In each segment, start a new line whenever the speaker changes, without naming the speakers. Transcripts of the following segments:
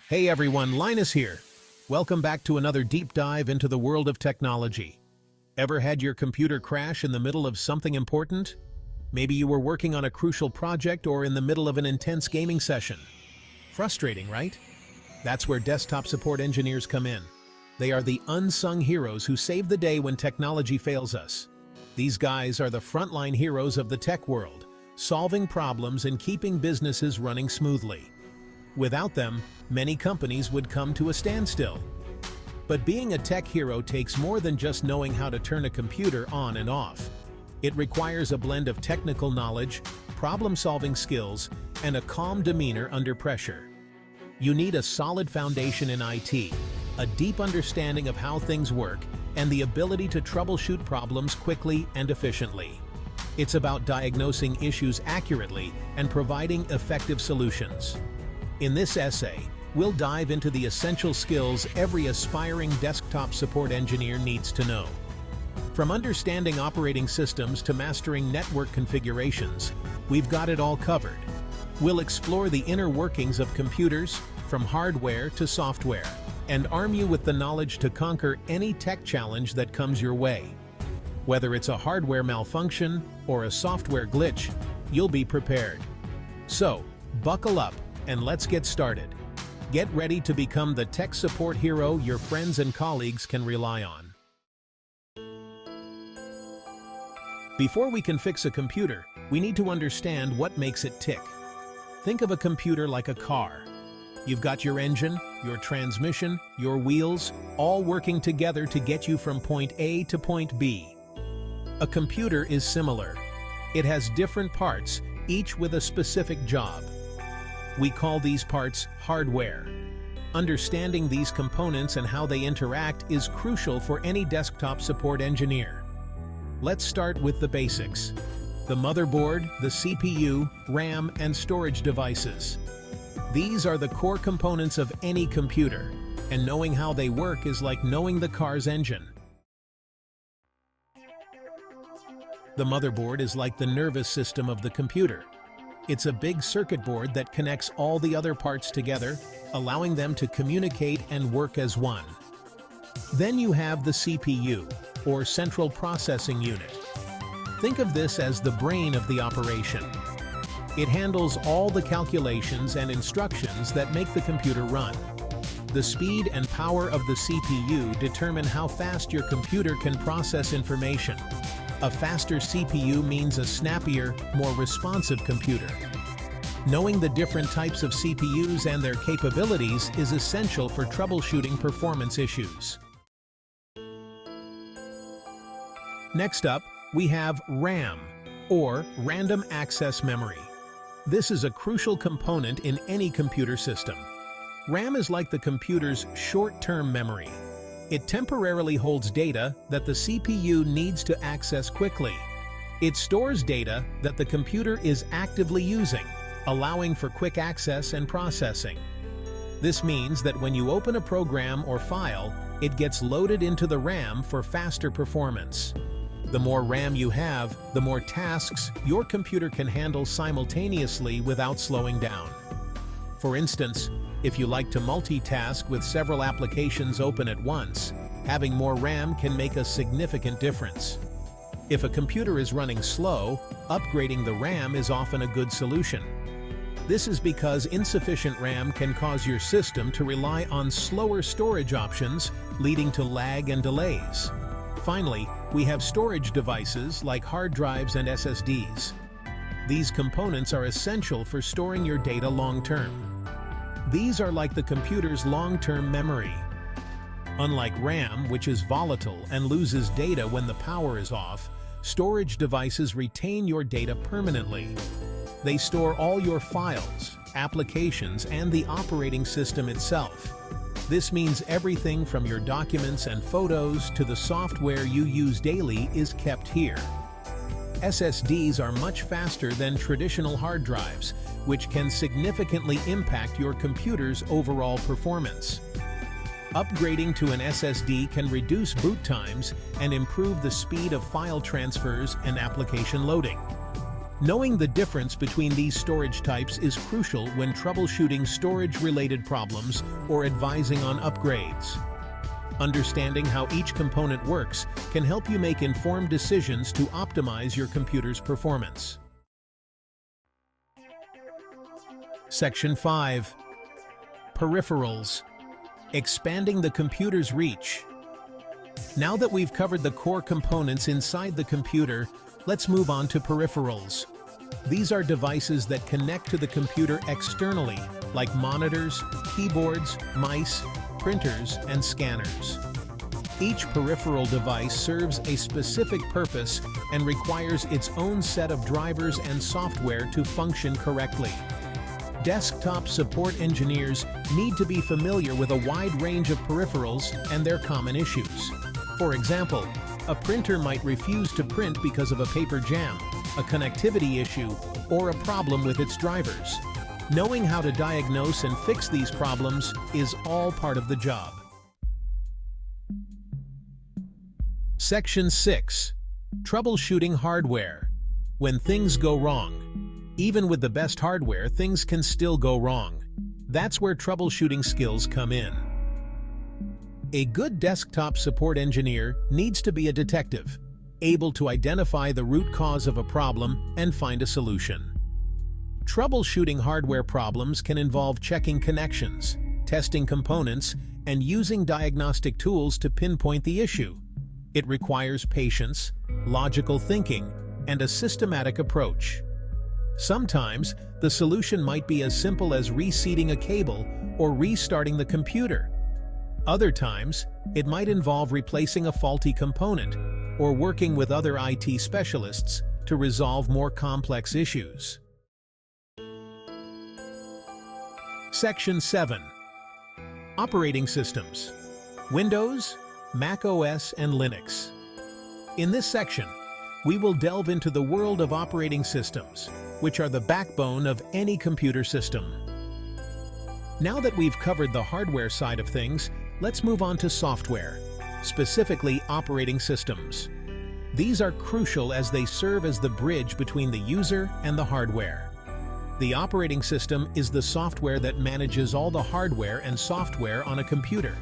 Hey everyone, Linus here. Welcome back to another deep dive into the world of technology. Ever had your computer crash in the middle of something important? Maybe you were working on a crucial project or in the middle of an intense gaming session. Frustrating, right? That's where desktop support engineers come in. They are the unsung heroes who save the day when technology fails us. These guys are the frontline heroes of the tech world, solving problems and keeping businesses running smoothly. Without them, many companies would come to a standstill. But being a tech hero takes more than just knowing how to turn a computer on and off. It requires a blend of technical knowledge, problem-solving skills, and a calm demeanor under pressure. You need a solid foundation in IT, a deep understanding of how things work, and the ability to troubleshoot problems quickly and efficiently. It's about diagnosing issues accurately and providing effective solutions. In this essay, we'll dive into the essential skills every aspiring desktop support engineer needs to know. From understanding operating systems to mastering network configurations, we've got it all covered. We'll explore the inner workings of computers, from hardware to software, and arm you with the knowledge to conquer any tech challenge that comes your way. Whether it's a hardware malfunction or a software glitch, you'll be prepared. So, buckle up and let's get started. Get ready to become the tech support hero your friends and colleagues can rely on. Before we can fix a computer, we need to understand what makes it tick. Think of a computer like a car. You've got your engine, your transmission, your wheels, all working together to get you from point A to point B. A computer is similar. It has different parts, each with a specific job. We call these parts hardware. Understanding these components and how they interact is crucial for any desktop support engineer. Let's start with the basics. The motherboard, the CPU, RAM, and storage devices. These are the core components of any computer, and knowing how they work is like knowing the car's engine. The motherboard is like the nervous system of the computer. It's a big circuit board that connects all the other parts together, allowing them to communicate and work as one. Then you have the CPU, or Central Processing Unit. Think of this as the brain of the operation. It handles all the calculations and instructions that make the computer run. The speed and power of the CPU determine how fast your computer can process information. A faster CPU means a snappier, more responsive computer. Knowing the different types of CPUs and their capabilities is essential for troubleshooting performance issues. Next up, we have RAM, or Random Access Memory. This is a crucial component in any computer system. RAM is like the computer's short-term memory. It temporarily holds data that the CPU needs to access quickly. It stores data that the computer is actively using, allowing for quick access and processing. This means that when you open a program or file, it gets loaded into the RAM for faster performance. The more RAM you have, the more tasks your computer can handle simultaneously without slowing down. For instance, if you like to multitask with several applications open at once, having more RAM can make a significant difference. If a computer is running slow, upgrading the RAM is often a good solution. This is because insufficient RAM can cause your system to rely on slower storage options, leading to lag and delays. Finally, we have storage devices like hard drives and SSDs. These components are essential for storing your data long-term. These are like the computer's long-term memory. Unlike RAM, which is volatile and loses data when the power is off, storage devices retain your data permanently. They store all your files, applications, and the operating system itself. This means everything from your documents and photos to the software you use daily is kept here. SSDs are much faster than traditional hard drives, which can significantly impact your computer's overall performance. Upgrading to an SSD can reduce boot times and improve the speed of file transfers and application loading. Knowing the difference between these storage types is crucial when troubleshooting storage-related problems or advising on upgrades. Understanding how each component works can help you make informed decisions to optimize your computer's performance. Section 5. Peripherals. Expanding the computer's reach. Now that we've covered the core components inside the computer, let's move on to peripherals. These are devices that connect to the computer externally, like monitors, keyboards, mice, printers, and scanners. Each peripheral device serves a specific purpose and requires its own set of drivers and software to function correctly. Desktop support engineers need to be familiar with a wide range of peripherals and their common issues. For example, a printer might refuse to print because of a paper jam, a connectivity issue, or a problem with its drivers. Knowing how to diagnose and fix these problems is all part of the job. Section 6. Troubleshooting hardware. When things go wrong. Even with the best hardware, things can still go wrong. That's where troubleshooting skills come in. A good desktop support engineer needs to be a detective, able to identify the root cause of a problem and find a solution. Troubleshooting hardware problems can involve checking connections, testing components, and using diagnostic tools to pinpoint the issue. It requires patience, logical thinking, and a systematic approach. Sometimes, the solution might be as simple as reseating a cable or restarting the computer. Other times, it might involve replacing a faulty component or working with other IT specialists to resolve more complex issues. Section 7. Operating systems. Windows, Mac OS, and Linux. In this section, we will delve into the world of operating systems, which are the backbone of any computer system. Now that we've covered the hardware side of things, let's move on to software, specifically operating systems. These are crucial as they serve as the bridge between the user and the hardware. The operating system is the software that manages all the hardware and software on a computer.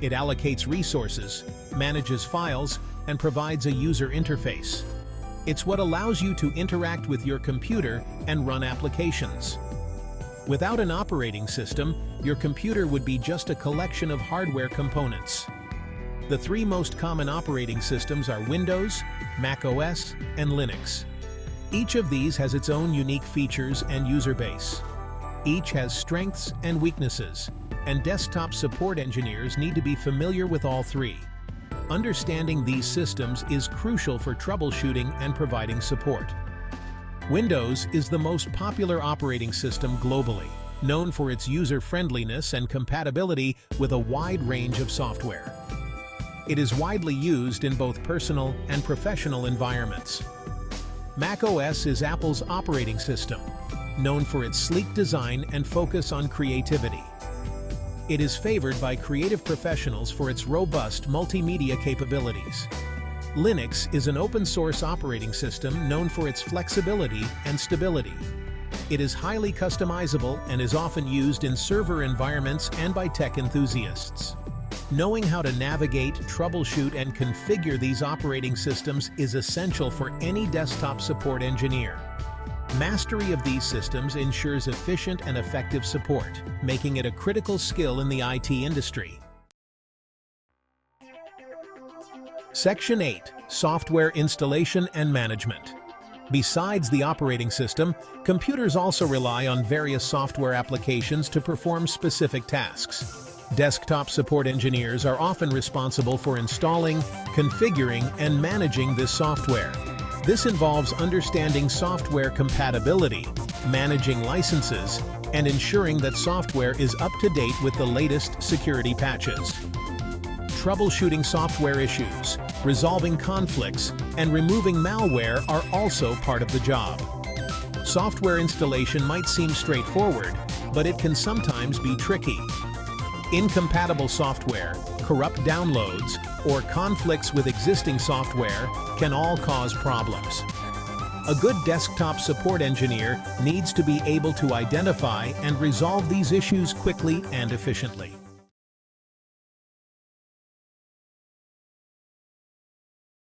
It allocates resources, manages files, and provides a user interface. It's what allows you to interact with your computer and run applications. Without an operating system, your computer would be just a collection of hardware components. The three most common operating systems are Windows, Mac OS, and Linux. Each of these has its own unique features and user base. Each has strengths and weaknesses, and desktop support engineers need to be familiar with all three. Understanding these systems is crucial for troubleshooting and providing support. Windows is the most popular operating system globally, known for its user-friendliness and compatibility with a wide range of software. It is widely used in both personal and professional environments. Mac OS is Apple's operating system, known for its sleek design and focus on creativity. It is favored by creative professionals for its robust multimedia capabilities. Linux is an open-source operating system known for its flexibility and stability. It is highly customizable and is often used in server environments and by tech enthusiasts. Knowing how to navigate, troubleshoot, and configure these operating systems is essential for any desktop support engineer. Mastery of these systems ensures efficient and effective support, making it a critical skill in the IT industry. Section 8. Software Installation and Management. Besides the operating system, computers also rely on various software applications to perform specific tasks. Desktop support engineers are often responsible for installing, configuring, and managing this software. This involves understanding software compatibility, managing licenses, and ensuring that software is up to date with the latest security patches. Troubleshooting software issues, resolving conflicts, and removing malware are also part of the job. Software installation might seem straightforward, but it can sometimes be tricky. Incompatible software, corrupt downloads, or conflicts with existing software can all cause problems. A good desktop support engineer needs to be able to identify and resolve these issues quickly and efficiently.